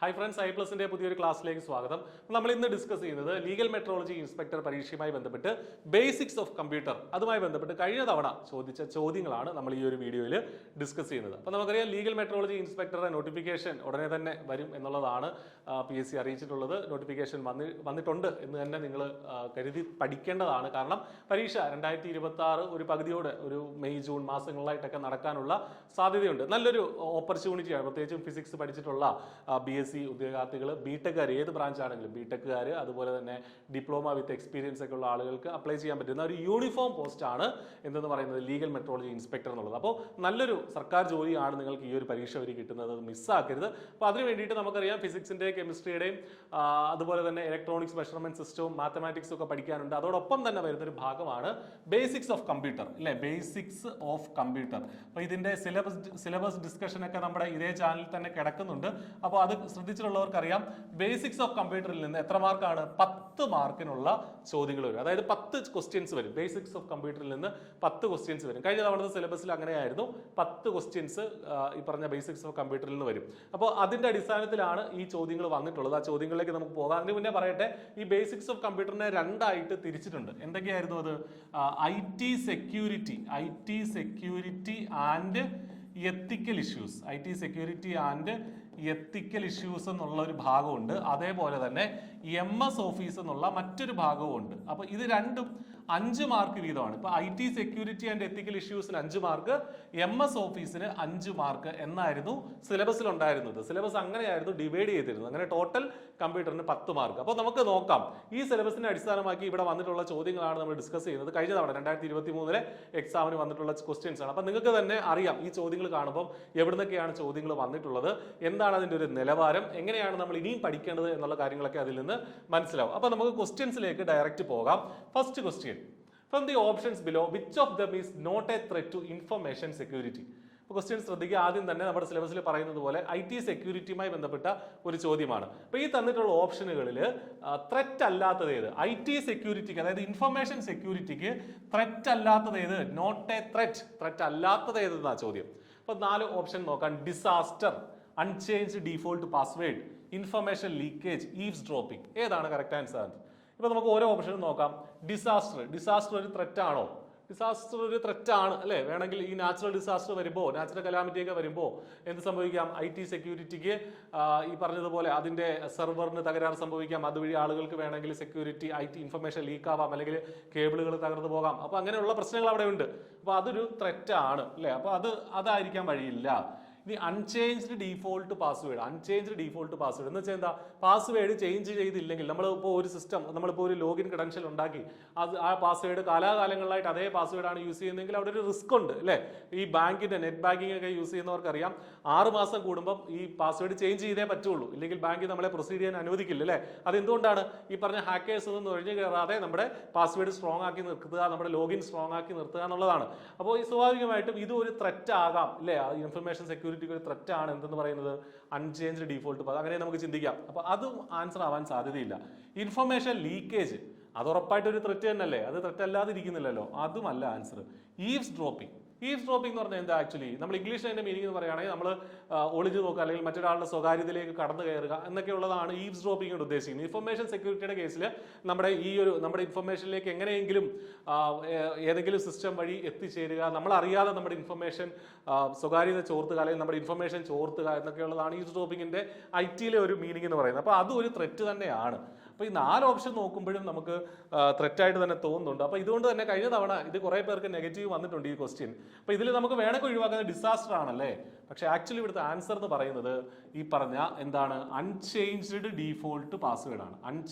Hi friends, iPlusന്റെ പുതിയൊരു ക്ലാസ്സിലേക്ക് സ്വാഗതം. നമ്മൾ ഇന്ന് ഡിസ്കസ് ചെയ്യുന്നത് ലീഗൽ മെട്രോളജി ഇൻസ്പെക്ടർ പരീക്ഷയുമായി ബന്ധപ്പെട്ട് ബേസിക്സ് ഓഫ് കമ്പ്യൂട്ടർ അതുമായി ബന്ധപ്പെട്ട് കഴിഞ്ഞ തവണ ചോദിച്ച ചോദ്യങ്ങളാണ് നമ്മൾ ഈ ഒരു വീഡിയോയിൽ ഡിസ്കസ് ചെയ്യുന്നത്. അപ്പോൾ നമുക്കറിയാം ലീഗൽ മെട്രോളജി ഇൻസ്പെക്ടറുടെ നോട്ടിഫിക്കേഷൻ ഉടനെ തന്നെ വരും എന്നുള്ളതാണ് PSC അറിയിച്ചിട്ടുള്ളത്. നോട്ടിഫിക്കേഷൻ വന്നിട്ടുണ്ട് എന്ന് തന്നെ നിങ്ങൾ കരുതി പഠിക്കേണ്ടതാണ്. കാരണം പരീക്ഷ 2026 ഒരു പകുതിയോടെ ഒരു മെയ് ജൂൺ മാസങ്ങളിലായിട്ടൊക്കെ നടക്കാനുള്ള സാധ്യതയുണ്ട്. നല്ലൊരു ഓപ്പർച്യൂണിറ്റിയാണ്. പ്രത്യേകിച്ചും ഫിസിക്സ് പഠിച്ചിട്ടുള്ള BSc ഉദ്യോഗാർത്ഥികൾ, ബിടെക്കുകാർ, ഏത് ബ്രാഞ്ച് ആണെങ്കിലും ബിടെക്കുകാർ, അതുപോലെ തന്നെ ഡിപ്ലോമ വിത്ത് എക്സ്പീരിയൻസ് ഒക്കെ ഉള്ള ആളുകൾക്ക് അപ്ലൈ ചെയ്യാൻ പറ്റുന്ന ഒരു യൂണിഫോം പോസ്റ്റ് ആണ് എന്തെന്ന് പറയുന്നത് ലീഗൽ മെട്രോളജി ഇൻസ്പെക്ടർ എന്നുള്ളത്. അപ്പോൾ നല്ലൊരു സർക്കാർ ജോലിയാണ് നിങ്ങൾക്ക് ഈ ഒരു പരീക്ഷ വഴി കിട്ടുന്നത്. മിസ്സാക്കരുത്. അപ്പോൾ അതിന് വേണ്ടിയിട്ട് നമുക്കറിയാം ഫിസിക്സിൻ്റെ, കെമിസ്ട്രിയുടെയും അതുപോലെ തന്നെ ഇലക്ട്രോണിക്സ്, മെഷർമെന്റ് സിസ്റ്റവും മാത്തമാറ്റിക്സും ഒക്കെ പഠിക്കാനുണ്ട്. അതോടൊപ്പം തന്നെ വരുന്നൊരു ഭാഗമാണ് ബേസിക്സ് ഓഫ് കമ്പ്യൂട്ടർ, അല്ലേ? Basics of computer. അപ്പോൾ ഇതിൻ്റെ സിലബസ് ഡിസ്കഷൻ ഒക്കെ നമ്മുടെ ഇതേ ചാനലിൽ തന്നെ കിടക്കുന്നുണ്ട്. അപ്പോൾ അത് ശ്രദ്ധിച്ചിട്ടുള്ളവർക്കറിയാം ബേസിക്സ് ഓഫ് കമ്പ്യൂട്ടറിൽ നിന്ന് എത്ര മാർക്കാണ്? 10 മാർക്കിനുള്ള ചോദ്യങ്ങൾ വരും. അതായത് 10 ക്വസ്റ്റ്യൻസ് വരും. ബേസിക്സ് ഓഫ് കമ്പ്യൂട്ടറിൽ നിന്ന് 10 ക്വസ്റ്റ്യൻസ് വരും. കഴിഞ്ഞ തവണത്തെ സിലബസിൽ അങ്ങനെയായിരുന്നു. 10 ക്വസ്റ്റ്യൻസ് ഈ പറഞ്ഞ ബേസിക്സ് ഓഫ് കമ്പ്യൂട്ടറിൽ നിന്ന് വരും. അപ്പോൾ അതിന്റെ അടിസ്ഥാനത്തിലാണ് ഈ ചോദ്യങ്ങൾ വന്നിട്ടുള്ളത്. ആ ചോദ്യങ്ങളിലേക്ക് നമുക്ക് പോകാം. അതിന് മുന്നേ പറയട്ടെ, ഈ ബേസിക്സ് ഓഫ് കമ്പ്യൂട്ടറിനെ രണ്ടായിട്ട് തിരിച്ചിട്ടുണ്ട്. എന്തൊക്കെയായിരുന്നു അത്? IT security and ethical issues. IT security and ethical issues എന്നുള്ള ഒരു ഭാഗമുണ്ട്. അതേപോലെ തന്നെ MS ഓഫീസ് എന്നുള്ള മറ്റൊരു ഭാഗവും ഉണ്ട്. അപ്പൊ ഇത് രണ്ടും 5 മാർക്ക് വീതമാണ്. ഇപ്പൊ IT സെക്യൂരിറ്റി ആൻഡ് എത്തിക്കൽ ഇഷ്യൂസിന് 5 മാർക്ക്, MS ഓഫീസിന് 5 മാർക്ക് എന്നായിരുന്നു സിലബസിൽ ഉണ്ടായിരുന്നത്. സിലബസ് അങ്ങനെയായിരുന്നു ഡിവൈഡ് ചെയ്തിരുന്നത്. അങ്ങനെ ടോട്ടൽ കമ്പ്യൂട്ടറിന് 10 മാർക്ക്. അപ്പോൾ നമുക്ക് നോക്കാം. ഈ സിലബസിനെ അടിസ്ഥാനമാക്കി ഇവിടെ വന്നിട്ടുള്ള ചോദ്യങ്ങളാണ് നമ്മൾ ഡിസ്കസ് ചെയ്യുന്നത്. കഴിഞ്ഞ തവണ 2023 എക്സാമിന് വന്നിട്ടുള്ള ക്വസ്റ്റ്യൻസ് ആണ്. അപ്പൊ നിങ്ങൾക്ക് തന്നെ അറിയാം ഈ ചോദ്യങ്ങൾ കാണുമ്പോൾ എവിടുന്നൊക്കെയാണ് ചോദ്യങ്ങൾ വന്നിട്ടുള്ളത്, എന്താണ് അതിന്റെ ഒരു നിലവാരം, എങ്ങനെയാണ് നമ്മൾ ഇനിയും പഠിക്കേണ്ടത് എന്നുള്ള കാര്യങ്ങളൊക്കെ അതിൽ നിന്ന് മനസ്സിലാവും. അപ്പൊ നമുക്ക് ക്വസ്റ്റ്യൻസിലേക്ക് ഡയറക്റ്റ് പോകാം. First question, from the options below which of them is not a threat to information security? Question ശ്രദ്ധിക്കുക. ആദ്യം തന്നെ നമ്മുടെ സിലബസിൽ പറയുന്നത് പോലെ IT സെക്യൂരിറ്റിയുമായി ബന്ധപ്പെട്ട ഒരു ചോദ്യമാണ്. അപ്പൊ ഈ തന്നിട്ടുള്ള ഓപ്ഷനുകളിൽ ത്രെറ്റ് അല്ലാത്തത് ഏത്? IT സെക്യൂരിറ്റിക്ക്, അതായത് ഇൻഫർമേഷൻ സെക്യൂരിറ്റിക്ക് ത്രെറ്റ് അല്ലാത്തത് ഏത്? നോട്ട് എ ത്രെറ്റ് അല്ലാത്തത് ഏതെന്നാ ചോദ്യം. അപ്പൊ 4 ഓപ്ഷൻ നോക്കാം. Disaster, unchanged default password, information leakage, eaves dropping. ഏതാണ് കറക്റ്റ് ആൻസർ? ഇപ്പൊ നമുക്ക് ഓരോ ഓപ്ഷനും നോക്കാം. ഡിസാസ്റ്റർ ഒരു ത്രെറ്റ് ആണോ? ഡിസാസ്റ്റർ ഒരു ത്രെറ്റ് ആണ്, അല്ലേ? വേണമെങ്കിൽ ഈ നാച്ചുറൽ ഡിസാസ്റ്റർ വരുമ്പോൾ, നാച്ചുറൽ കലാമിറ്റി ഒക്കെ വരുമ്പോൾ എന്ത് സംഭവിക്കാം? IT സെക്യൂരിറ്റിക്ക് ഈ പറഞ്ഞതുപോലെ അതിന്റെ സെർവറിന് തകരാറ് സംഭവിക്കാം. അതുവഴി ആളുകൾക്ക് വേണമെങ്കിൽ സെക്യൂരിറ്റി IT ഇൻഫർമേഷൻ ലീക്ക് ആവാം, അല്ലെങ്കിൽ കേബിളുകൾ തകർന്നു പോകാം. അപ്പൊ അങ്ങനെയുള്ള പ്രശ്നങ്ങൾ അവിടെ ഉണ്ട്. അപ്പൊ അതൊരു ത്രെറ്റ് ആണ്, അല്ലേ? അപ്പൊ അതായിരിക്കാൻ വഴിയില്ല. ഇനി അൺചേഞ്ച്ഡ് ഡീഫോൾട്ട് പാസ്വേഡ് എന്ന് വെച്ചാൽ എന്താ? പാസ്വേഡ് ചേഞ്ച് ചെയ്തില്ലെങ്കിൽ, നമ്മളിപ്പോൾ ഒരു സിസ്റ്റം, നമ്മളിപ്പോൾ ഒരു ലോഗിൻ ക്രെഡൻഷ്യൽ ഉണ്ടാക്കി, ആ പാസ്വേഡ് കാലാകാലങ്ങളിലായിട്ട് അതേ പാസ്വേഡാണ് യൂസ് ചെയ്യുന്നതെങ്കിൽ അവിടെ ഒരു റിസ്ക് ഉണ്ട്, അല്ലേ? ഈ ബാങ്കിന്റെ നെറ്റ് ബാങ്കിങ് ഒക്കെ യൂസ് ചെയ്യുന്നവർക്കറിയാം 6 മാസം കൂടുമ്പോൾ ഈ പാസ്വേഡ് ചേഞ്ച് ചെയ്തേ പറ്റുള്ളൂ, ഇല്ലെങ്കിൽ ബാങ്ക് നമ്മളെ പ്രൊസീഡ് ചെയ്യാൻ അനുവദിക്കില്ല, അല്ലേ? അതെന്തുകൊണ്ടാണ്? ഈ പറഞ്ഞ ഹാക്കേഴ്സ് ഒന്നും ഒഴിഞ്ഞു കയറാതെ നമ്മുടെ പാസ്വേഡ് സ്ട്രോങ് ആക്കി നിർത്തുക, നമ്മുടെ ലോഗിൻ സ്ട്രോങ് ആക്കി നിർത്തുക എന്നുള്ളതാണ്. അപ്പോൾ ഈ സ്വാഭാവികമായിട്ടും ഇത് ഒരു ത്രെറ്റ് ആകാം, അല്ലേ? ഇൻഫർമേഷൻ സെക്യൂരിറ്റി ഒരു ത്രെറ്റ് ആണ് എന്തെന്ന് പറയുന്നത് അൺചേഞ്ച്ഡ് ഡീഫോൾട്ട്. അങ്ങനെ നമുക്ക് ചിന്തിക്കാം. അപ്പൊ അതും ആൻസർ ആവാൻ സാധ്യതയില്ല. ഇൻഫർമേഷൻ ലീക്കേജ്, അത് ഉറപ്പായിട്ട് ഒരു ത്രെറ്റ് തന്നെയല്ലേ? അത് ത്രെറ്റ് അല്ലാതിരിക്കുന്നില്ലല്ലോ. അതുമല്ല ആൻസർ. ഈവ്സ് ഡ്രോപ്പിംഗ് എന്ന് പറഞ്ഞാൽ എന്താ? ആക്ച്വലി നമ്മൾ ഇംഗ്ലീഷിൽ അതിന്റെ മീനിങ് എന്ന് പറയുകയാണെങ്കിൽ നമ്മൾ ഒളിഞ്ഞു നോക്കുക, അല്ലെങ്കിൽ മറ്റൊരാളുടെ സ്വകാര്യതയിലേക്ക് കടന്നു കയറുക എന്നൊക്കെ ഉള്ളതാണ് ഈവ്സ് ഡ്രോപ്പിംഗ് കൊണ്ട് ഉദ്ദേശിക്കുന്നത്. ഇൻഫർമേഷൻ സെക്യൂരിറ്റിയുടെ കേസിൽ നമ്മുടെ ഇൻഫർമേഷനിലേക്ക് എങ്ങനെയെങ്കിലും ഏതെങ്കിലും സിസ്റ്റം വഴി എത്തിച്ചേരുക, നമ്മൾ അറിയാതെ നമ്മുടെ ഇൻഫർമേഷൻ സ്വകാര്യത ചോർത്തുക, അല്ലെങ്കിൽ നമ്മുടെ ഇൻഫർമേഷൻ ചോർത്തുക എന്നൊക്കെയുള്ളതാണ് ഈവ്സ് ഡ്രോപ്പിങ്ങിന്റെ IT ഒരു മീനിങ് എന്ന് പറയുന്നത്. അപ്പോൾ അതും ഒരു ത്രെറ്റ് തന്നെയാണ്. അപ്പോൾ ഈ 4 ഓപ്ഷൻ നോക്കുമ്പോഴും നമുക്ക് ത്രെറ്റായിട്ട് തന്നെ തോന്നുന്നുണ്ട്. അപ്പോൾ ഇതുകൊണ്ട് തന്നെ കഴിഞ്ഞ തവണ ഇത് കുറേ പേർക്ക് നെഗറ്റീവ് വന്നിട്ടുണ്ട് ഈ ക്വസ്റ്റ്യൻ. അപ്പോൾ ഇതിൽ നമുക്ക് വേണമെങ്കിൽ ഒഴിവാക്കുന്നത് ഡിസാസ്റ്റർ ആണല്ലേ? പക്ഷേ ആക്ച്വലി ഇവിടുത്തെ ആൻസർ എന്ന് പറയുന്നത് ഈ പറഞ്ഞ എന്താണ്? അൺചേഞ്ച്ഡ് ഡീഫോൾട്ട്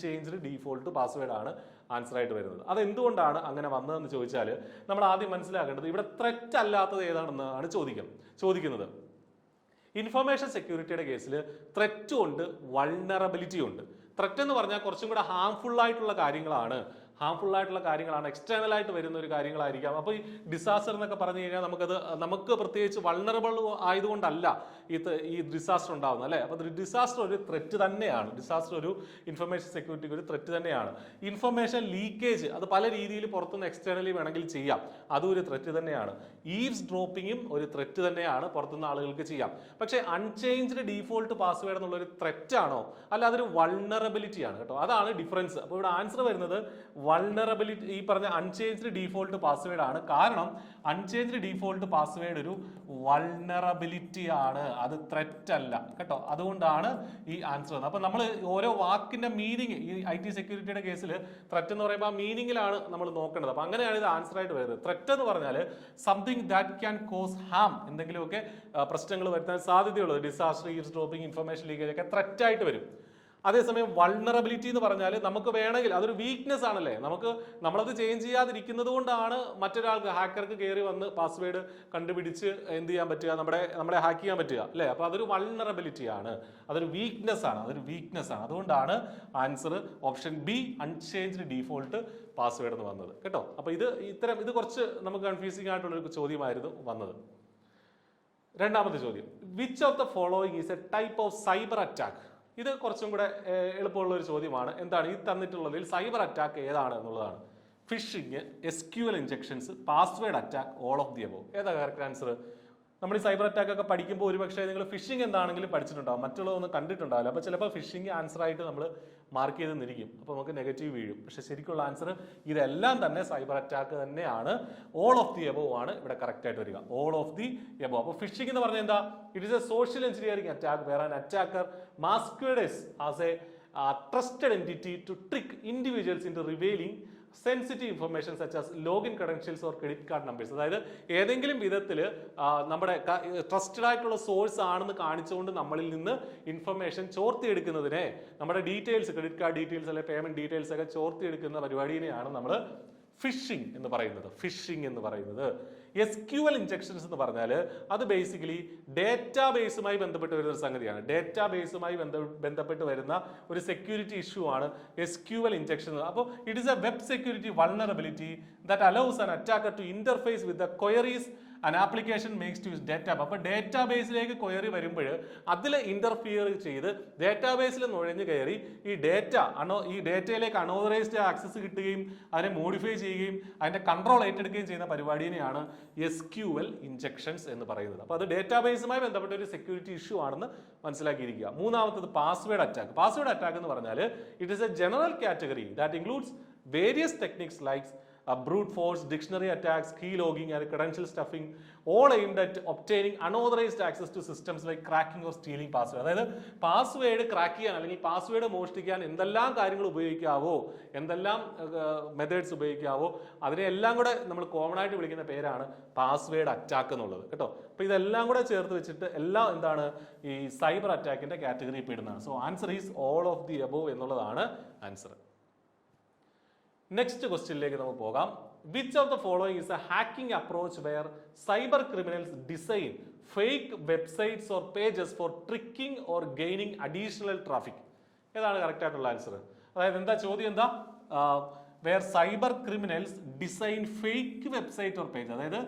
പാസ്വേഡ് ആണ് ആൻസർ ആയിട്ട് വരുന്നത്. അത് എന്തുകൊണ്ടാണ് അങ്ങനെ വന്നതെന്ന് ചോദിച്ചാൽ നമ്മൾ ആദ്യം മനസ്സിലാക്കേണ്ടത് ഇവിടെ ത്രെറ്റ് അല്ലാത്തത് ഏതാണെന്നാണ് ചോദിക്കുന്നത്. ഇൻഫർമേഷൻ സെക്യൂരിറ്റിയുടെ കേസിൽ ത്രെറ്റും ഉണ്ട്, വൾനറബിലിറ്റി ഉണ്ട്. ത്രെറ്റ് എന്ന് പറഞ്ഞാൽ കുറച്ചും കൂടെ ഹാംഫുൾ ആയിട്ടുള്ള കാര്യങ്ങളാണ് ഹാർംഫുൾ ആയിട്ടുള്ള കാര്യങ്ങളാണ്, എക്സ്റ്റേണൽ ആയിട്ട് വരുന്ന ഒരു കാര്യങ്ങളായിരിക്കാം. അപ്പോൾ ഈ ഡിസാസ്റ്റർ എന്നൊക്കെ പറഞ്ഞു കഴിഞ്ഞാൽ നമുക്ക് പ്രത്യേകിച്ച് വൾണറബിൾ ആയതുകൊണ്ടല്ല ഈ ഡിസാസ്റ്റർ ഉണ്ടാകുന്നത് അല്ലേ. അപ്പോൾ ഡിസാസ്റ്റർ ഒരു ത്രെറ്റ് തന്നെയാണ്. ഡിസാസ്റ്റർ ഒരു ഇൻഫർമേഷൻ സെക്യൂരിറ്റിക്ക് ഒരു ത്രെറ്റ് തന്നെയാണ്. ഇൻഫർമേഷൻ ലീക്കേജ് അത് പല രീതിയിൽ പുറത്തുനിന്ന് എക്സ്റ്റേണലി വേണമെങ്കിൽ ചെയ്യാം, അതും ഒരു ത്രെറ്റ് തന്നെയാണ്. ഈവ്സ് ഡ്രോപ്പിങ്ങും ഒരു ത്രെറ്റ് തന്നെയാണ്, പുറത്തുനിന്ന് ആളുകൾക്ക് ചെയ്യാം. പക്ഷേ അൺചേഞ്ച്ഡ് ഡീഫോൾട്ട് പാസ്വേഡ് എന്നുള്ള ഒരു ത്രെറ്റ് ആണോ അല്ല അതൊരു വൾണറബിലിറ്റി ആണ് കേട്ടോ, അതാണ് ഡിഫറൻസ്. അപ്പോൾ ഇവിടെ ആൻസർ വരുന്നത് വൾണറബിലിറ്റി, ഈ പറഞ്ഞ അൺചേഞ്ച്ഡ് ഡീഫോൾട്ട് പാസ്വേഡ് ആണ്. കാരണം അൺചേഞ്ച്ഡ് ഡീഫോൾട്ട് പാസ്വേഡ് ഒരു വൾണറബിലിറ്റി ആണ്, അത് ത്രെറ്റ് അല്ല കേട്ടോ. അതുകൊണ്ടാണ് ഈ ആൻസർ. അപ്പൊ നമ്മൾ ഓരോ വാക്കിന്റെ മീനിങ് ഈ IT സെക്യൂരിറ്റിയുടെ കേസിൽ ത്രെറ്റ് എന്ന് പറയുമ്പോൾ ആ മീനിങ്ങിലാണ് നമ്മൾ നോക്കേണ്ടത്. അപ്പൊ അങ്ങനെയാണ് ഇത് ആൻസർ ആയിട്ട് വരുന്നത്. ത്രെറ്റ് എന്ന് പറഞ്ഞാൽ something that can cause harm, എന്തെങ്കിലുമൊക്കെ പ്രശ്നങ്ങൾ വരുത്താൻ സാധ്യതയുള്ളത്, disaster, eavesdropping, information leakage ഒക്കെ ത്രെറ്റ് ആയിട്ട് വരും. അതേസമയം വൾണറബിലിറ്റി എന്ന് പറഞ്ഞാൽ നമുക്ക് വേണമെങ്കിൽ അതൊരു വീക്ക്നെസ് ആണല്ലേ, നമ്മളത് ചേഞ്ച് ചെയ്യാതിരിക്കുന്നത് കൊണ്ടാണ് മറ്റൊരാൾക്ക് ഹാക്കർക്ക് കയറി വന്ന് പാസ്വേഡ് കണ്ടുപിടിച്ച് എന്ത് ചെയ്യാൻ പറ്റുക, നമ്മളെ ഹാക്ക് ചെയ്യാൻ പറ്റുക അല്ലേ. അപ്പോൾ അതൊരു വൾണറബിലിറ്റി ആണ്, അതൊരു വീക്ക്നെസ് ആണ്. അതുകൊണ്ടാണ് answer option B unchanged default password എന്ന് വന്നത് കേട്ടോ. അപ്പോൾ ഇത് കുറച്ച് നമുക്ക് കൺഫ്യൂസിംഗ് ആയിട്ടുള്ള ഒരു ചോദ്യമായിരുന്നു വന്നത്. രണ്ടാമത്തെ ചോദ്യം, which of the following is A type of cyber attack? ഇത് കുറച്ചും കൂടെ എളുപ്പമുള്ള ഒരു ചോദ്യമാണ്. എന്താണ് ഈ തന്നിട്ടുള്ളതിൽ സൈബർ അറ്റാക്ക് ഏതാണ് എന്നുള്ളതാണ്. Fishing, SQL injections, password attack, all of the above. ഏതാ കറക്റ്റ് ആൻസർ? നമ്മൾ ഈ സൈബർ അറ്റാക്ക് ഒക്കെ പഠിക്കുമ്പോൾ ഒരുപക്ഷെ നിങ്ങൾ ഫിഷിംഗ് എന്താണെങ്കിലും പഠിച്ചിട്ടുണ്ടാവും, മറ്റുള്ളതൊന്നും കണ്ടിട്ടുണ്ടാവില്ല. അപ്പോൾ ചിലപ്പോൾ ഫിഷിംഗ് ആൻസർ ആയിട്ട് നമ്മൾ മാർക്ക് ചെയ്ത് നിന്നിരിക്കും, അപ്പോൾ നമുക്ക് നെഗറ്റീവ് വീഴും. പക്ഷെ ശരിക്കുള്ള ആൻസർ ഇതെല്ലാം തന്നെ സൈബർ അറ്റാക്ക് തന്നെയാണ്. ഓൾ ഓഫ് ദി എബോവ് ആണ് ഇവിടെ കറക്റ്റ് ആയിട്ട് വരിക. All of the above. അപ്പോൾ ഫിഷിംഗ് എന്ന് പറഞ്ഞാൽ എന്താ? It is a social engineering attack where an attacker masquerades as a trusted entity to trick individuals into revealing sensitive information such as login credentials or credit card numbers. അതായത് ഏതെങ്കിലും വിധത്തിൽ നമ്മുടെ trusted ആയിട്ടുള്ള source ആണെന്ന് കാണിച്ചുകൊണ്ട് നമ്മളിൽ നിന്ന് information ചോർത്തിയെടുക്കുന്നതിനെ, നമ്മുടെ ഡീറ്റെയിൽസ്, ക്രെഡിറ്റ് കാർഡ് ഡീറ്റെയിൽസ് അല്ലെങ്കിൽ പേയ്മെന്റ് ഡീറ്റെയിൽസ് ഒക്കെ ചോർത്തിയെടുക്കുന്ന പരിപാടിയെയാണ് നമ്മൾ ഫിഷിംഗ് എന്ന് പറയുന്നത്. SQL ഇൻജെക്ഷൻസ് എന്ന് പറഞ്ഞാൽ അത് ബേസിക്കലി ഡേറ്റാബേസുമായി ബന്ധപ്പെട്ട് വരുന്ന ഒരു സംഗതിയാണ്. ഡേറ്റാബേസുമായി ബന്ധപ്പെട്ട് വരുന്ന ഒരു സെക്യൂരിറ്റി ഇഷ്യൂ ആണ് SQL ഇൻജെക്ഷൻ. അപ്പോൾ it is a web security vulnerability that allows an attacker to interface with the queries an application makes to use data. അപ്പോൾ ഡേറ്റാബേസിലേക്ക് ക്വയറി വരുമ്പോൾ അതിൽ ഇന്റർഫിയർ ചെയ്ത് ഡേറ്റാബേസിൽ നുഴഞ്ഞു കയറി ഈ ഡേറ്റയിലേക്ക് അൺഓതറൈസ്ഡ് ആക്സസ് കിട്ടുകയും അതിനെ മോഡിഫൈ ചെയ്യുകയും അതിന്റെ കൺട്രോൾ ഏറ്റെടുക്കുകയും ചെയ്യുന്ന പരിപാടിയെയാണ് SQL ഇൻജെക്ഷൻസ് എന്ന് പറയുന്നത്. അപ്പോൾ അത് ഡേറ്റാബേസുമായി ബന്ധപ്പെട്ട ഒരു സെക്യൂരിറ്റി ഇഷ്യൂ ആണെന്ന് മനസ്സിലാക്കിയിരിക്കുക. മൂന്നാമത്തത് പാസ്വേഡ് അറ്റാക്ക് എന്ന് പറഞ്ഞാൽ it is A general category that includes various techniques likes brute force, dictionary attacks, key logging and credential stuffing, all aimed at obtaining unauthorized access to systems like cracking or stealing password. അതായത് password crack ചെയ്യാൻ അല്ലെങ്കിൽ password മോഷ്ടിക്കാൻ എന്തെല്ലാം കാര്യങ്ങൾ ഉപയോഗിക്കാവോ, എന്തെല്ലാം methods ഉപയോഗിക്കാവോ അതിനെല്ലാം കൂടെ നമ്മൾ കോമൺ ആയിട്ട് വിളിക്കുന്ന പേരാണ് പാസ്വേഡ് അറ്റാക്ക് എന്നുള്ളത് കേട്ടോ. അപ്പോൾ ഇതെല്ലാം കൂടെ ചേർത്ത് വെച്ചിട്ട് എല്ലാം എന്താണ് ഈ സൈബർ അറ്റാക്കിന്റെ കാറ്റഗറിയിൽ പെടുന്നതാണ്. So answer is all of the above എന്നുള്ളതാണ് ആൻസർ. നെക്സ്റ്റ് ക്വസ്റ്റ്യനിലേക്ക് നമുക്ക് പോകാം. Which of the following is a hacking approach where cyber criminals design fake websites or pages for tricking or gaining additional traffic? ഏതാണ് correct ആയിട്ടുള്ള answer? അതായത് എന്താ ചോദ്യം? എന്താ where cyber criminals design fake website or page, അതായത്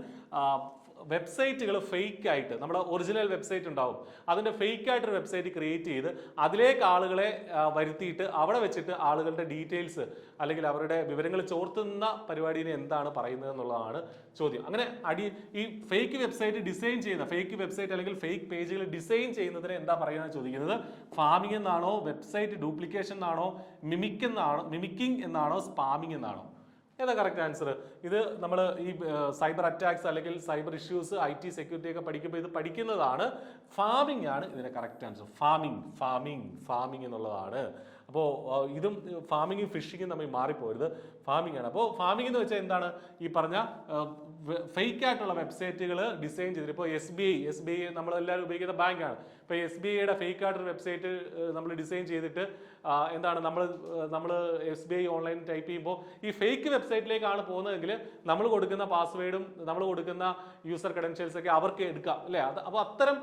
വെബ്സൈറ്റുകൾ fake ആയിട്ട്, നമ്മുടെ ഒറിജിനൽ വെബ്സൈറ്റ് ഉണ്ടാവും, അതിൻ്റെ ഫേക്ക് ആയിട്ടൊരു വെബ്സൈറ്റ് ക്രിയേറ്റ് ചെയ്ത് അതിലേക്ക് ആളുകളെ വരുത്തിയിട്ട് അവിടെ വെച്ചിട്ട് ആളുകളുടെ ഡീറ്റെയിൽസ് അല്ലെങ്കിൽ അവരുടെ വിവരങ്ങൾ ചോർത്തുന്ന പരിപാടിനെ എന്താണ് പറയുന്നത് എന്നുള്ളതാണ് ചോദ്യം. അങ്ങനെ ഈ ഫേക്ക് വെബ്സൈറ്റ് ഡിസൈൻ ചെയ്യുന്ന ഫേക്ക് വെബ്സൈറ്റ് അല്ലെങ്കിൽ ഫേക്ക് പേജുകൾ ഡിസൈൻ ചെയ്യുന്നതിന് എന്താ പറയുന്നത് ചോദിക്കുന്നത്? ഫാമിംഗ് എന്നാണോ, വെബ്സൈറ്റ് ഡ്യൂപ്ലിക്കേഷൻ എന്നാണോ, മിമിക്കിംഗ് എന്നാണോ, സ്പാമിംഗ് എന്നാണോ? ഏതാ കറക്റ്റ് ആൻസർ? ഇത് നമ്മൾ ഈ സൈബർ അറ്റാക്സ് അല്ലെങ്കിൽ സൈബർ ഇഷ്യൂസ് IT സെക്യൂരിറ്റി ഒക്കെ പഠിക്കുമ്പോൾ ഇത് പഠിക്കുന്നതാണ്. ഫാമിംഗ് ആണ് ഇതിന്റെ കറക്റ്റ് ആൻസർ. ഫാമിംഗ് എന്നുള്ളതാണ്. അപ്പോൾ ഇതും ഫാമിങ്ങും ഫിഷിങ്ങും തമ്മിൽ മാറിപ്പോരുത്. ഫാമിംഗ് ആണ്. അപ്പോൾ ഫാമിംഗ് എന്ന് വെച്ചാൽ എന്താണ്? ഈ പറഞ്ഞ ഫേക്ക് ആയിട്ടുള്ള വെബ്സൈറ്റുകൾ ഡിസൈൻ ചെയ്തിട്ട്, ഇപ്പോൾ SBI നമ്മളെല്ലാവരും ഉപയോഗിക്കുന്ന ബാങ്കാണ്. ഇപ്പോൾ SBIയുടെ ഫേക്ക് ആയിട്ടൊരു വെബ്സൈറ്റ് നമ്മൾ ഡിസൈൻ ചെയ്തിട്ട് എന്താണ് നമ്മൾ SBI ഓൺലൈൻ ടൈപ്പ് ചെയ്യുമ്പോൾ ഈ ഫേക്ക് വെബ്സൈറ്റിലേക്കാണ് പോകുന്നതെങ്കിൽ നമ്മൾ കൊടുക്കുന്ന പാസ്വേഡും നമ്മൾ കൊടുക്കുന്ന യൂസർ ക്രെഡൻഷ്യൽസ് ഒക്കെ അവർക്ക് എടുക്കാം അല്ലേ? അപ്പോൾ അത്തരം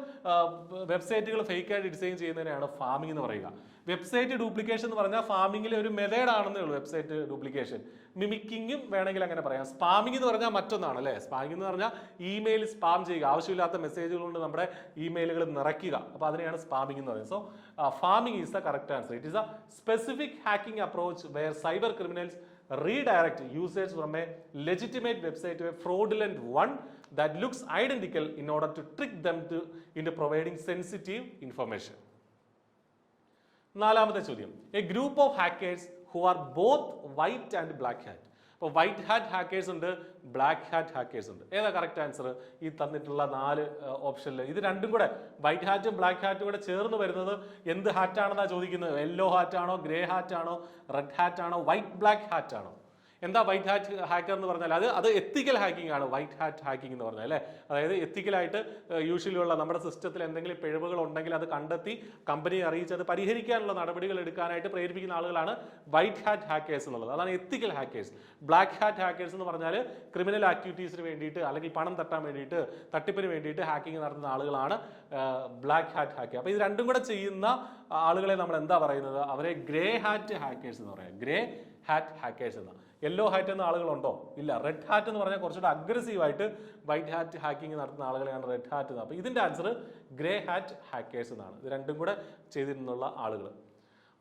വെബ്സൈറ്റുകൾ ഫേക്ക് ആയിട്ട് ഡിസൈൻ ചെയ്യുന്നതിനാണ് ഫാമിംഗ് എന്ന് പറയുക. വെബ്സൈറ്റ് ഡ്യൂപ്ലിക്കേറ്റ് ഡ്യൂപ്ലിക്കേഷൻ എന്ന് പറഞ്ഞാൽ ഫാമിങ്ങിലെ ഒരു മെത്തേഡ് ആണെന്നേ ഉള്ളൂ വെബ്സൈറ്റ് ഡ്യൂപ്ലിക്കേഷൻ. മിമിക്കിങ്ങും വേണമെങ്കിൽ അങ്ങനെ പറയാം. സ്പാമിംഗ് എന്ന് പറഞ്ഞാൽ മറ്റൊന്നാണ് അല്ലേ. സ്പാമിംഗ് എന്ന് പറഞ്ഞാൽ ഇമെയിൽ സ്പാം ചെയ്യുക, ആവശ്യമില്ലാത്ത മെസ്സേജുകൾ കൊണ്ട് നമ്മുടെ ഇമെയിലുകൾ നിറയ്ക്കുക. അപ്പോൾ അതിനെയാണ് സ്പാമിംഗ് എന്ന് പറയുന്നത്. So farming is the correct answer. It is a specific hacking approach where cyber criminals redirect users from a legitimate website to a fraudulent one that looks identical in order to trick them into providing sensitive information. നാലാമത്തെ ചോദ്യം, a group of hackers who are both white and black hat. അപ്പോൾ white hat hackers ഉണ്ട്, black hat hackers ഉണ്ട്. ഏതാ correct answer? ഈ തന്നിട്ടുള്ള 4 ഓപ്ഷനിൽ ഇത് രണ്ടും കൂടെ, വൈറ്റ് ഹാറ്റും ബ്ലാക്ക് ഹാറ്റും കൂടെ ചേർന്ന് വരുന്നത് എന്ത് ഹാറ്റ് ആണെന്നാണ് ചോദിക്കുന്നത്. യെല്ലോ ഹാറ്റ് ആണോ, ഗ്രേ ഹാറ്റ് ആണോ, റെഡ് ഹാറ്റ് ആണോ, വൈറ്റ് ബ്ലാക്ക് ഹാറ്റ് ആണോ? എന്താ വൈറ്റ് ഹാറ്റ് ഹാക്കർ എന്ന് പറഞ്ഞാൽ അത് എത്തിക്കൽ ഹാക്കിംഗ് ആണ്. വൈറ്റ് ഹാറ്റ് ഹാക്കിംഗ് എന്ന് പറഞ്ഞാൽ അല്ലേ, അതായത് എത്തിക്കലായിട്ട് യൂഷ്വലി ഉള്ള നമ്മുടെ സിസ്റ്റത്തിൽ എന്തെങ്കിലും പിഴവുകൾ ഉണ്ടെങ്കിൽ അത് കണ്ടെത്തി കമ്പനിയെ അറിയിച്ച് അത് പരിഹരിക്കാനുള്ള നടപടികൾ എടുക്കാനായിട്ട് പ്രേരിപ്പിക്കുന്ന ആളുകളാണ് വൈറ്റ് ഹാറ്റ് ഹാക്കേഴ്സ് എന്നുള്ളത്. അതാണ് എത്തിക്കൽ ഹാക്കേഴ്സ്. ബ്ലാക്ക് ഹാറ്റ് ഹാക്കേഴ്സ് എന്ന് പറഞ്ഞാൽ ക്രിമിനൽ ആക്ടിവിറ്റീസിന് വേണ്ടിയിട്ട് അല്ലെങ്കിൽ പണം തട്ടാൻ വേണ്ടിയിട്ട്, തട്ടിപ്പിന് വേണ്ടിയിട്ട് ഹാക്കിംഗ് നടത്തുന്ന ആളുകളാണ് ബ്ലാക്ക് ഹാറ്റ് ഹാക്കർ. അപ്പോൾ ഇത് രണ്ടും കൂടെ ചെയ്യുന്ന ആളുകളെ നമ്മൾ എന്താ പറയുന്നത്? അവരെ ഗ്രേ ഹാറ്റ് ഹാക്കേഴ്സ് എന്ന് പറയാം. ഗ്രേ ഹാറ്റ് ഹാക്കേഴ്സ് എന്ന. യെല്ലോ ഹാറ്റ് എന്ന ആളുകളുണ്ടോ? ഇല്ല. റെഡ് ഹാറ്റ് എന്ന് പറഞ്ഞാൽ കുറച്ചുകൂടെ അഗ്രസീവായിട്ട് വൈറ്റ് ഹാറ്റ് ഹാക്കിംഗ് നടത്തുന്ന ആളുകളെയാണ് റെഡ് ഹാറ്റ് എന്ന്. അപ്പോൾ ഇതിന്റെ ആൻസർ ഗ്രേ ഹാറ്റ് ഹാക്കേഴ്സ് എന്നാണ്. ഇത് രണ്ടും കൂടെ ചെയ്തിരുന്നുള്ള ആളുകൾ.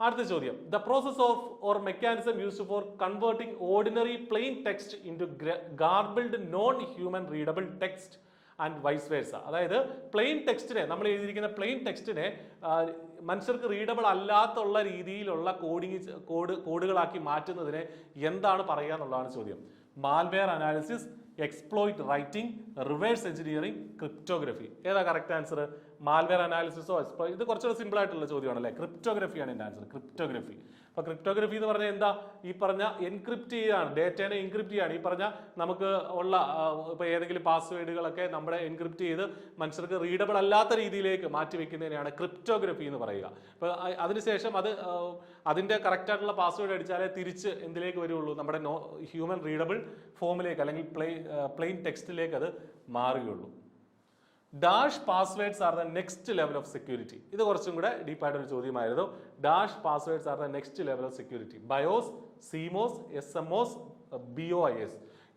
അടുത്ത ചോദ്യം, the process of or mechanism used for converting ordinary plain text into garbled non human readable text and vice versa. അതായത് പ്ലെയിൻ ടെക്സ്റ്റിനെ, നമ്മൾ എഴുതിയിരിക്കുന്ന പ്ലെയിൻ ടെക്സ്റ്റിനെ മനുഷ്യർക്ക് റീഡബിൾ അല്ലാത്തുള്ള രീതിയിലുള്ള കോഡുകളാക്കി മാറ്റുന്നതിനെ എന്താണ് പറയുക എന്നുള്ളതാണ് ചോദ്യം. Malware analysis, exploit writing, reverse engineering, cryptography. ഏതാ കറക്റ്റ് ആൻസർ? മാൽവെയർ അനാലിസിസോ എക്സ്പ്ലോയിറ്റ്. ഇത് കുറച്ചുകൂടെ സിമ്പിൾ ആയിട്ടുള്ള ചോദ്യമാണ് അല്ലേ. ക്രിപ്റ്റോഗ്രഫിയാണ് എൻ്റെ ആൻസർ. ക്രിപ്റ്റോഗ്രഫി. അപ്പോൾ ക്രിപ്റ്റോഗ്രഫി എന്ന് പറഞ്ഞാൽ എന്താ? ഈ പറഞ്ഞ എൻക്രിപ്റ്റ് ചെയ്യാണ്, ഡേറ്റനെ എൻക്രിപ്റ്റ് ചെയ്യാണ്. ഈ പറഞ്ഞ നമുക്ക് ഉള്ള ഇപ്പോൾ ഏതെങ്കിലും പാസ്വേഡുകളൊക്കെ നമ്മുടെ എൻക്രിപ്റ്റ് ചെയ്ത് മനുഷ്യർക്ക് റീഡബിൾ അല്ലാത്ത രീതിയിലേക്ക് മാറ്റി വെക്കുന്നതിനെയാണ് ക്രിപ്റ്റോഗ്രഫി എന്ന് പറയുക. അപ്പോൾ അതിനുശേഷം അതിൻ്റെ കറക്റ്റായിട്ടുള്ള പാസ്വേഡ് അടിച്ചാലേ തിരിച്ച് എന്തിലേക്ക് വരുള്ളൂ? നമ്മുടെ ഹ്യൂമൻ റീഡബിൾ ഫോമിലേക്ക് അല്ലെങ്കിൽ പ്ലെയിൻ ടെക്സ്റ്റിലേക്ക് അത് മാറുകയുള്ളൂ. Dash passwords are the next level of security. ഇത് കുറച്ചും കൂടെ ഡീപ്പായിട്ടൊരു ചോദ്യമായിരുന്നു. Dash passwords are the next level of security. BIOS, CMOS, SMOS, BOIS.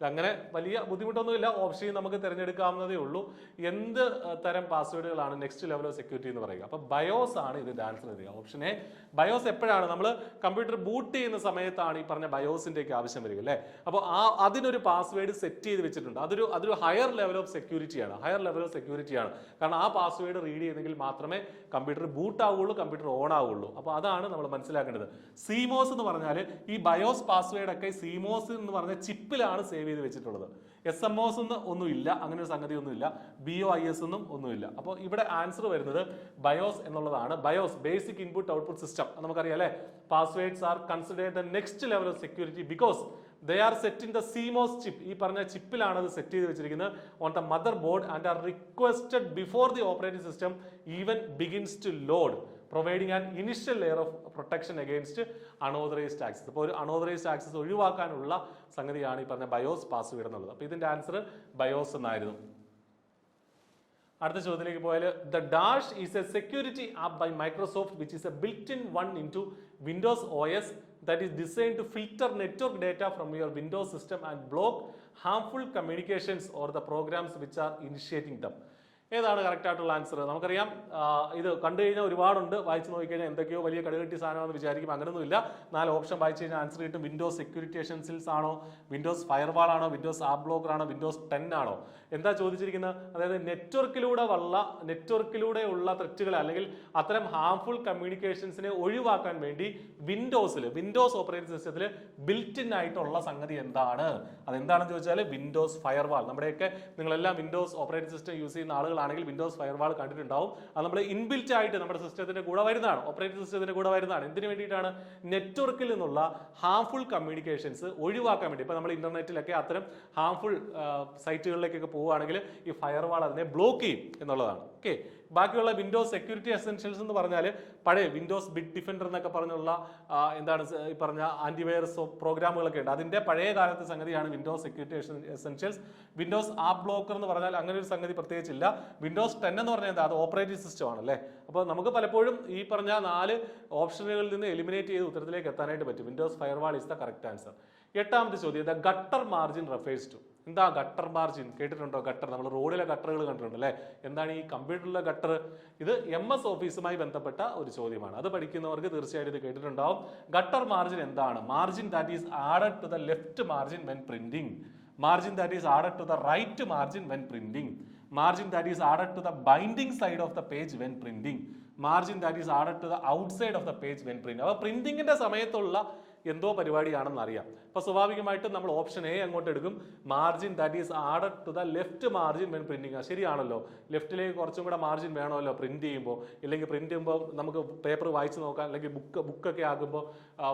അങ്ങനെ വലിയ ബുദ്ധിമുട്ടൊന്നുമില്ല. ഓപ്ഷൻ നമുക്ക് തിരഞ്ഞെടുക്കാവുന്നതേ ഉള്ളൂ. എന്ത് തരം പാസ്വേഡുകളാണ് നെക്സ്റ്റ് ലെവൽ ഓഫ് സെക്യൂരിറ്റി എന്ന് പറയുക? അപ്പോൾ ബയോസ് ആണ് ഇതിന്റെ ആൻസർ വരിക. Option A. ബയോസ് എപ്പോഴാണ്? നമ്മൾ കമ്പ്യൂട്ടർ ബൂട്ട് ചെയ്യുന്ന സമയത്താണ് ഈ പറഞ്ഞ ബയോസിന്റെയൊക്കെ ആവശ്യം വരിക അല്ലേ. അപ്പോൾ അതിനൊരു പാസ്വേഡ് സെറ്റ് ചെയ്ത് വെച്ചിട്ടുണ്ട്. അതൊരു ഹയർ ലെവൽ ഓഫ് സെക്യൂരിറ്റിയാണ്. ഹയർ ലെവൽ ഓഫ് സെക്യൂരിറ്റിയാണ്. കാരണം ആ പാസ്വേഡ് റീഡ് ചെയ്തെങ്കിൽ മാത്രമേ കമ്പ്യൂട്ടർ ബൂട്ട് ആവുകയുള്ളൂ, കമ്പ്യൂട്ടർ ഓൺ ആവുകയുള്ളൂ. അപ്പോൾ അതാണ് നമ്മൾ മനസ്സിലാക്കേണ്ടത്. സിമോസ് എന്ന് പറഞ്ഞാൽ ഈ ബയോസ് പാസ്വേഡ് ഒക്കെ സിമോസ് എന്ന് പറഞ്ഞ ചിപ്പിലാണ് സേവ് ചെയ്ത് വെച്ചിട്ടുള്ളത്. SMOS ഒന്നുമില്ല, അങ്ങനെ ഒരു സംഗതി ഒന്നുമില്ല. BOIS ഒന്നുമില്ല. അപ്പോൾ ഇവിടെ ആൻസർ വരുന്നത് ബയോസ് എന്നുള്ളതാണ്. BIOS, basic input output system. നമുക്കറിയാം അല്ലേ. Passwords are considered the next level of security because they are set in the CMOS chip. ഈ പറഞ്ഞ ചിപ്പിലാണ് അത് സെറ്റ് ചെയ്ത് വെച്ചിരിക്കുന്നത് on the motherboard and are requested before the operating system even begins to load, providing an initial layer of protection against unauthorized access. അപ്പോൾ ഒരു unauthorized access ഒഴിവാക്കാനുള്ള സംഗതിയാണ് ഈ പറഞ്ഞ ബയോസ് പാസ്വേഡ് എന്നുള്ളത്. അപ്പോൾ ഇതിന്റെ ആൻസർ ബയോസ് എന്നായിരുന്നു. അടുത്ത ചോദ്യത്തിലേക്ക് പോയാൽ, the dash is a security app by Microsoft which is a built in one into Windows OS that is designed to filter network data from your Windows system and block harmful communications or the programs which are initiating them. ഏതാണ് correct ആയിട്ടുള്ള answer? നമുക്കറിയാം ഇത് കണ്ടു കഴിഞ്ഞാൽ ഒരുപാടുണ്ട്. വായിച്ച് നോക്കിക്കഴിഞ്ഞാൽ എന്തൊക്കെയോ വലിയ കടുകട്ടി സാധനമാണെന്ന് വിചാരിക്കും. അങ്ങനെയൊന്നുമില്ല. 4 ഓപ്ഷൻ വായിച്ചു കഴിഞ്ഞാൽ ആൻസർ കിട്ടും. വിൻഡോസ് സെക്യൂരിറ്റി എസെൻഷ്യൽസ് ആണോ, വിൻഡോസ് ഫയർവാൾ ആണോ, വിൻഡോസ് ആപ്പ് ബ്ലോക്കർ ആണോ, വിൻഡോസ് 10 ആണോ? എന്താ ചോദിച്ചിരിക്കുന്നത്? അതായത് നെറ്റ്വർക്കിലൂടെ ഉള്ള ത്രെറ്റുകളെ അല്ലെങ്കിൽ അത്തരം ഹാംഫുൾ കമ്മ്യൂണിക്കേഷൻസിനെ ഒഴിവാക്കാൻ വേണ്ടി വിൻഡോസ് ഓപ്പറേറ്റിംഗ് സിസ്റ്റത്തിൽ ബിൽറ്റ് ഇൻ ആയിട്ടുള്ള സംഗതി എന്താണ്? അതെന്താണെന്ന് ചോദിച്ചാൽ വിൻഡോസ് ഫയർവാൾ. നമ്മുടെയൊക്കെ നിങ്ങളെല്ലാം വിൻഡോസ് ഓപ്പറേറ്റിംഗ് സിസ്റ്റം യൂസ് ചെയ്യുന്ന ആളുകളാണെങ്കിൽ വിൻഡോസ് ഫയർവാൾ കണ്ടിട്ടുണ്ടാവും. അത് നമ്മൾ ഇൻബിൽറ്റ് ആയിട്ട് നമ്മുടെ സിസ്റ്റത്തിന്റെ കൂടെ വരുന്നതാണ്, ഓപ്പറേറ്റിംഗ് സിസ്റ്റത്തിന്റെ കൂടെ വരുന്നതാണ്. എന്തിനു വേണ്ടിയിട്ടാണ്? നെറ്റ്വർക്കിൽ നിന്നുള്ള ഹാംഫുൾ കമ്മ്യൂണിക്കേഷൻസ് ഒഴിവാക്കാൻ വേണ്ടി. ഇപ്പൊ നമ്മൾ ഇന്റർനെറ്റിലൊക്കെ അത്തരം ഹാംഫുൾ സൈറ്റുകളിലേക്കൊക്കെ പോവുകയാണെങ്കിൽ ഈ ഫയർവാൾ അതിനെ ബ്ലോക്ക് ചെയ്യും എന്നുള്ളതാണ്. ഓക്കെ. ബാക്കിയുള്ള വിൻഡോസ് സെക്യൂരിറ്റി എസെൻഷ്യൽസ് എന്ന് പറഞ്ഞാൽ പഴയ വിൻഡോസ് ബിഗ് ഡിഫൻഡർ എന്നൊക്കെ പറഞ്ഞുള്ള എന്താണ് ഈ പറഞ്ഞ ആന്റിവൈറസ് പ്രോഗ്രാമുകളൊക്കെ ഉണ്ട്. അതിന്റെ പഴയ കാലത്തെ സംഗതിയാണ് Windows security essentials. Windows app blocker എന്ന് പറഞ്ഞാൽ അങ്ങനെ ഒരു സംഗതി പ്രത്യേകിച്ചില്ല. വിൻഡോസ് 10 എന്ന് പറഞ്ഞാൽ എന്താ, അത് ഓപ്പറേറ്റിംഗ് സിസ്റ്റം ആണല്ലേ. അപ്പോൾ നമുക്ക് പലപ്പോഴും ഈ പറഞ്ഞ 4 ഓപ്ഷനുകളിൽ നിന്ന് എലിമിനേറ്റ് ചെയ്ത് ഉത്തരത്തിലേക്ക് എത്താനായിട്ട് പറ്റും. Windows firewall is the correct answer. 8ാമത്തെ ചോദ്യം, the gutter margin refers to. എന്താ ഗട്ടർ മാർജിൻ? കേട്ടിട്ടുണ്ടോ ഗട്ടർ? നമ്മൾ റോഡിലെ ഗട്ടറുകൾ കണ്ടിട്ടുണ്ട് അല്ലേ. എന്താണ് ഈ കമ്പ്യൂട്ടറിലെ ഗട്ടർ? ഇത് MS ഓഫീസുമായി ബന്ധപ്പെട്ട ഒരു ചോദ്യമാണ്. അത് പഠിക്കുന്നവർക്ക് തീർച്ചയായിട്ടും ഇത് കേട്ടിട്ടുണ്ടാവും. ഗട്ടർ മാർജിൻ എന്താണ്? Margin that is added to the left margin when printing. Margin that is added to the right margin when printing. Margin that is added to the binding side of the page when printing. Margin that is added to the outside of the page when print. അപ്പോൾ പ്രിന്റിംഗിന്റെ സമയത്തുള്ള എന്തോ പരിപാടിയാണെന്ന് അറിയാം. അപ്പൊ സ്വാഭാവികമായിട്ടും നമ്മൾ option A അങ്ങോട്ട് എടുക്കും. Margin that is added to the left margin when printing. ശരിയാണല്ലോ, ലെഫ്റ്റിലേക്ക് കുറച്ചും കൂടെ മാർജിൻ വേണമല്ലോ പ്രിന്റ് ചെയ്യുമ്പോൾ. ഇല്ലെങ്കിൽ പ്രിന്റ് ചെയ്യുമ്പോൾ നമുക്ക് പേപ്പർ വായിച്ച് നോക്കാൻ, അല്ലെങ്കിൽ ബുക്കൊക്കെ ആകുമ്പോൾ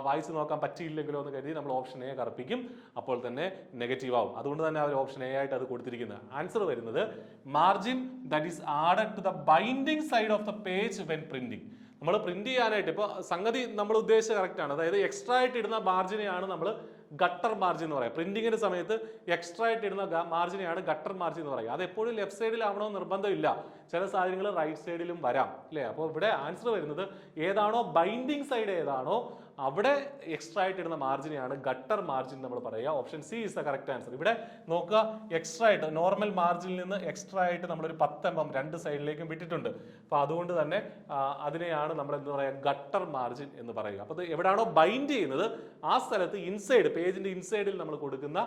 വായിച്ച് നോക്കാൻ പറ്റിയില്ലെങ്കിലോ എന്ന് കരുതി നമ്മൾ ഓപ്ഷൻ എ കറപ്പിക്കും. അപ്പോൾ തന്നെ നെഗറ്റീവ് ആവും. അതുകൊണ്ട് തന്നെ അവർ ഓപ്ഷൻ എ ആയിട്ട് അത് കൊടുത്തിരിക്കുന്നത്. ആൻസർ വരുന്നത് margin that is added to the binding side of the page when printing. നമ്മൾ പ്രിന്റ് ചെയ്യാനായിട്ട് ഇപ്പോൾ സംഗതി നമ്മൾ ഉദ്ദേശിച്ച കറക്റ്റ് ആണ്. അതായത് എക്സ്ട്രാ ആയിട്ട് ഇടുന്ന മാർജിനെയാണ് നമ്മൾ ഗട്ടർ മാർജിൻ എന്ന് പറയാം. പ്രിന്റിങ്ങിന്റെ സമയത്ത് എക്സ്ട്രാ ആയിട്ട് ഇടുന്ന മാർജിനെയാണ് ഗട്ടർ മാർജിൻ എന്ന് പറയുക. അത് എപ്പോഴും ലെഫ്റ്റ് സൈഡിലാവണമെന്ന് നിർബന്ധമില്ല. ചില സാഹചര്യങ്ങൾ റൈറ്റ് സൈഡിലും വരാം അല്ലേ. അപ്പോൾ ഇവിടെ ആൻസർ വരുന്നത് ഏതാണോ ബൈൻഡിങ് സൈഡ് ഏതാണോ അവിടെ എക്സ്ട്രാ ആയിട്ട് ഇടുന്ന മാർജിനെയാണ് ഗട്ടർ മാർജിൻ നമ്മൾ പറയുക. Option C is the correct answer. ഇവിടെ നോക്കുക, എക്സ്ട്രാ ആയിട്ട് നോർമൽ മാർജിനിൽ നിന്ന് എക്സ്ട്രാ ആയിട്ട് നമ്മളൊരു 10 mm രണ്ട് സൈഡിലേക്കും വിട്ടിട്ടുണ്ട്. അപ്പൊ അതുകൊണ്ട് തന്നെ അതിനെയാണ് നമ്മൾ എന്താ പറയുക, ഗട്ടർ മാർജിൻ എന്ന് പറയുക. അപ്പൊ എവിടെയാണോ ബൈൻഡ് ചെയ്യുന്നത് ആ സ്ഥലത്ത് ഇൻസൈഡ്, പേജിന്റെ ഇൻസൈഡിൽ നമ്മൾ കൊടുക്കുന്ന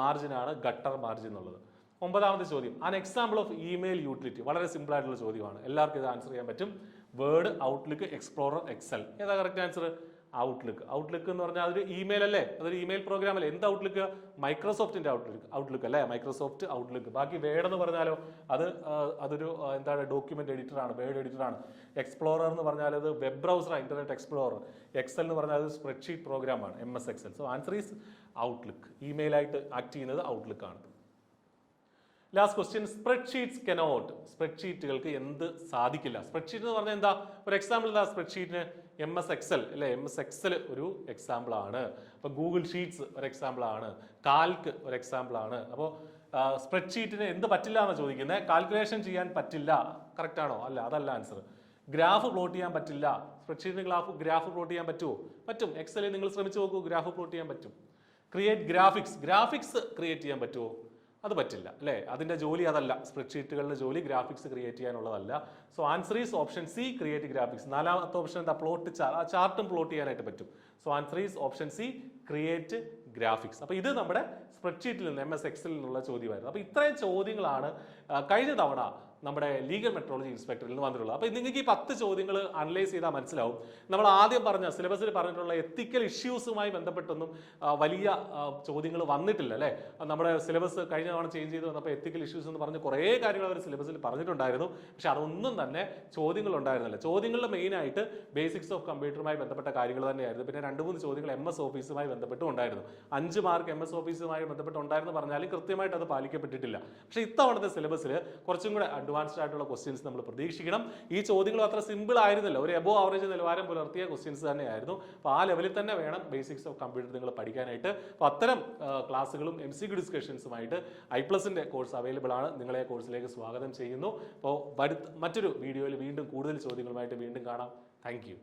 മാർജിനാണ് ഗട്ടർ മാർജിൻ എന്നുള്ളത്. 9ാമത്തെ ചോദ്യം, an example of email utility. വളരെ സിമ്പിൾ ആയിട്ടുള്ള ചോദ്യമാണ്, എല്ലാവർക്കും ഇത് ആൻസർ ചെയ്യാൻ പറ്റും. Word, Outlook, Explorer, Excel. ഏതാ കറക്റ്റ് ആൻസർ? ഔട്ട്ലുക്ക്. ഔട്ട്ലുക്ക് എന്ന് പറഞ്ഞാൽ അതൊരു ഇമെയിൽ അല്ലേ, അതൊരു ഇമെയിൽ പ്രോഗ്രാം അല്ലേ. എന്ത് ഔട്ട്ലുക്ക്? മൈക്രോസോഫ്റ്റിന്റെ ഔട്ട്ലുക്ക് അല്ലേ, മൈക്രോസോഫ്റ്റ് ഔട്ട്ലുക്ക്. ബാക്കി വേർഡ് എന്ന് പറഞ്ഞാലോ അതൊരു എന്താണ്, ഡോക്യുമെന്റ് എഡിറ്റർ ആണ്, വേർഡ് എഡിറ്റർ ആണ്. എക്സ്പ്ലോറർ എന്ന് പറഞ്ഞാൽ അത് web browser, Internet Explorer. Excel എന്ന് പറഞ്ഞാൽ അത് സ്പ്രെഡ്ഷീറ്റ് പ്രോഗ്രാം ആണ്, MS Excel. So answer is Outlook. Email ആയിട്ട് ആക്ട് ചെയ്യുന്നത് ഔട്ട്ലുക്ക് ആണ്. Last question, spreadsheets cannot. സ്പ്രെഡ്ഷീറ്റുകൾക്ക് എന്ത് സാധിക്കില്ല? സ്പ്രെഡ്ഷീറ്റ് എന്ന് പറഞ്ഞാൽ എന്താ? ഒരു എക്സാമ്പിൾ എന്താ സ്പ്രെഡ്ഷീറ്റിന്? MS എക്സൽ അല്ലെ. MS എക്സൽ ഒരു എക്സാമ്പിൾ ആണ്. അപ്പൊ ഗൂഗിൾ ഷീറ്റ്സ് ഒരു എക്സാമ്പിൾ ആണ്. കാൽക്ക് ഒരു എക്സാമ്പിൾ ആണ്. അപ്പോൾ സ്പ്രെഡ്ഷീറ്റിന് എന്ത് പറ്റില്ല എന്ന് ചോദിക്കുന്നത്? കാൽക്കുലേഷൻ ചെയ്യാൻ പറ്റില്ല. കറക്റ്റ് ആണോ? അല്ല, അതല്ല ആൻസർ. ഗ്രാഫ് പ്ലോട്ട് ചെയ്യാൻ പറ്റില്ല. സ്പ്രെഡ്ഷീറ്റിന് ഗ്രാഫ് പ്ലോട്ട് ചെയ്യാൻ പറ്റുമോ? പറ്റും. എക്സലിൽ നിങ്ങൾ ശ്രമിച്ചു നോക്കൂ, ഗ്രാഫ് പ്ലോട്ട് ചെയ്യാൻ പറ്റും. ക്രിയേറ്റ് ഗ്രാഫിക്സ് ക്രിയേറ്റ് ചെയ്യാൻ പറ്റുമോ? അത് പറ്റില്ല അല്ലേ. അതിന്റെ ജോലി അതല്ല. സ്പ്രെഡ്ഷീറ്റുകളുടെ ജോലി ഗ്രാഫിക്സ് ക്രിയേറ്റ് ചെയ്യാനുള്ളതല്ല. So answer is option C, create graphics. 4ാമത്തെ ഓപ്ഷൻ എന്താ? പ്ലോട്ട് ചാർട്ടും പ്ലോട്ട് ചെയ്യാനായിട്ട് പറ്റും. So answer is option C, create graphics. അപ്പൊ ഇത് നമ്മുടെ സ്പ്രെഡ്ഷീറ്റിൽ നിന്ന് MS എക്സലിൽ നിന്നുള്ള ചോദ്യമായിരുന്നു. അപ്പൊ ഇത്രയും ചോദ്യങ്ങളാണ് കഴിഞ്ഞ തവണ നമ്മുടെ ലീഗൽ മെട്രോളജി ഇൻസ്പെക്ടറിൽ നിന്ന് വന്നിട്ടുള്ളത്. അപ്പോൾ നിങ്ങൾക്ക് ഈ 10 ചോദ്യങ്ങൾ അനലൈസ് ചെയ്താൽ മനസ്സിലാവും. നമ്മൾ ആദ്യം പറഞ്ഞ സിലബസിൽ പറഞ്ഞിട്ടുള്ള എത്തിക്കൽ ഇഷ്യൂസുമായി ബന്ധപ്പെട്ടൊന്നും വലിയ ചോദ്യങ്ങൾ വന്നിട്ടില്ല അല്ലേ. നമ്മുടെ സിലബസ് കഴിഞ്ഞ തവണ ചേഞ്ച് ചെയ്ത് വന്നപ്പോൾ എത്തിക്കൽ ഇഷ്യൂസ് എന്ന് പറഞ്ഞ് കുറേ കാര്യങ്ങൾ അവർ സിലബസിൽ പറഞ്ഞിട്ടുണ്ടായിരുന്നു. പക്ഷെ അതൊന്നും തന്നെ ചോദ്യങ്ങൾ ഉണ്ടായിരുന്നില്ല. ചോദ്യങ്ങളുടെ മെയിനായിട്ട് ബേസിക്സ് ഓഫ് കമ്പ്യൂട്ടറുമായി ബന്ധപ്പെട്ട കാര്യങ്ങൾ തന്നെയായിരുന്നു. പിന്നെ 2-3 ചോദ്യങ്ങൾ MS ഓഫീസുമായി ബന്ധപ്പെട്ടും ഉണ്ടായിരുന്നു. 5 മാർക്ക് MS ഓഫീസുമായി ബന്ധപ്പെട്ടുണ്ടായിരുന്നു പറഞ്ഞാൽ കൃത്യമായിട്ട് അത് പാലിക്കപ്പെട്ടിട്ടില്ല. പക്ഷേ ഇത്തവണത്തെ സിലബസിൽ കുറച്ചും കൂടെ അഡ്വാൻസ്ഡ് ആയിട്ടുള്ള ക്വസ്റ്റ്യൻസ് നമ്മൾ പ്രതീക്ഷിക്കണം. ഈ ചോദ്യങ്ങൾ അത്ര സിമ്പിൾ ആയിരുന്നില്ല, ഒരു എബോ ആവറേജ് നിലവാരം പുലർത്തിയ ക്വസ്റ്റ്യൻസ് തന്നെയായിരുന്നു. അപ്പോൾ ആ ലെവലിൽ തന്നെ വേണം ബേസിക്സ് ഓഫ് കമ്പ്യൂട്ടർ നിങ്ങൾ പഠിക്കാനായിട്ട്. അപ്പോൾ അത്തരം ക്ലാസ്സുകളും MCQ ഡിസ്കഷൻസുമായിട്ട് iPlusന്റെ കോഴ്സ് അവൈലബിൾ ആണ്. നിങ്ങളെ കോഴ്സിലേക്ക് സ്വാഗതം ചെയ്യുന്നു. അപ്പോൾ മറ്റൊരു വീഡിയോയിൽ വീണ്ടും കൂടുതൽ ചോദ്യങ്ങളുമായിട്ട് വീണ്ടും കാണാം. Thank you.